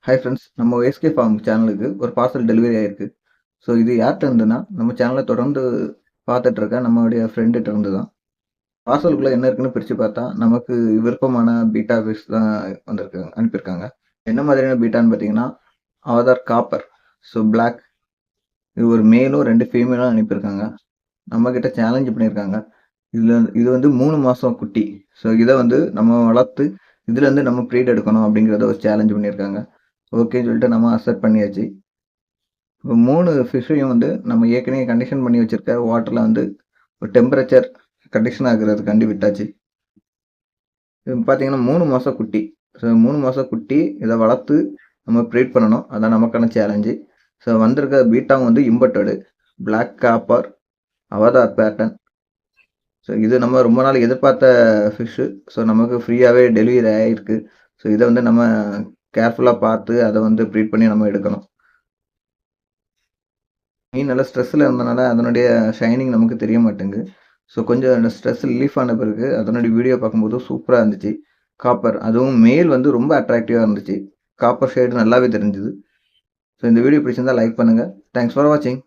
Hi friends, நம்ம SK form சேனலுக்கு ஒரு பார்சல் டெலிவரி ஆயிருக்கு. ஸோ இது யார்கிட்ட இருந்துன்னா, நம்ம சேனலை தொடர்ந்து பார்த்துட்டு இருக்க நம்மளுடைய ஃப்ரெண்டுகிட்ட இருந்து தான். பார்சலுக்குள்ள என்ன இருக்குன்னு பிரித்து பார்த்தா, நமக்கு விருப்பமான பீட்டா ஃபிஷ் தான் வந்திருக்கு, அனுப்பியிருக்காங்க. என்ன மாதிரியான பீட்டான்னு பார்த்தீங்கன்னா, ஆதார் காப்பர். So black. இது ஒரு மேலும் 2 ஃபீமேலும் அனுப்பியிருக்காங்க. நம்மக்கிட்ட சேலஞ்சு பண்ணியிருக்காங்க. இது வந்து 3 மாதம் குட்டி. ஸோ இதை வந்து நம்ம வளர்த்து இதுலேருந்து நம்ம ப்ரீட் எடுக்கணும் அப்படிங்கிறத ஒரு சேலஞ்சு பண்ணியிருக்காங்க. ஓகேன்னு சொல்லிட்டு நம்ம அக்செப்ட் பண்ணியாச்சு. இப்போ 3 ஃபிஷ்ஷையும் வந்து நம்ம ஏற்கனவே கண்டிஷன் பண்ணி வச்சிருக்க வாட்டரில் வந்து ஒரு டெம்பரேச்சர் கண்டிஷன் ஆகுறதுக்காண்டி விட்டாச்சு. இது பார்த்தீங்கன்னா 3 மாதம் குட்டி. ஸோ 3 மாதம் குட்டி இதை வளர்த்து நம்ம ப்ரீட் பண்ணணும். அதான் நமக்கான சேலஞ்சு. ஸோ வந்திருக்க பீட்டாவும் வந்து இம்போர்ட்டடு பிளாக் காப்பர் அவதார் பேட்டர்ன். ஸோ இது நம்ம ரொம்ப நாள் எதிர்பார்த்த ஃபிஷ்ஷு. ஸோ நமக்கு ஃப்ரீயாகவே டெலிவரி ஆகிருக்கு. ஸோ இதை வந்து நம்ம கேர்ஃபுல்லாக பார்த்து அதை வந்து ப்ரீட் பண்ணி நம்ம எடுக்கணும். மீன் நல்லா ஸ்ட்ரெஸ்ஸில் இருந்தனால அதனுடைய ஷைனிங் நமக்கு தெரிய மாட்டேங்குது. ஸோ கொஞ்சம் அந்த ஸ்ட்ரெஸ் ரிலீஃப் ஆன பிறகு அதனுடைய வீடியோ பார்க்கும்போது சூப்பராக இருந்துச்சு. காப்பர் அதுவும் மேல் வந்து ரொம்ப அட்ராக்டிவாக இருந்துச்சு. காப்பர் ஷேடு நல்லாவே தெரிஞ்சுது. ஸோ இந்த வீடியோ பிடிச்சிருந்தா லைக் பண்ணுங்கள். தேங்க்ஸ் ஃபார் வாட்சிங்.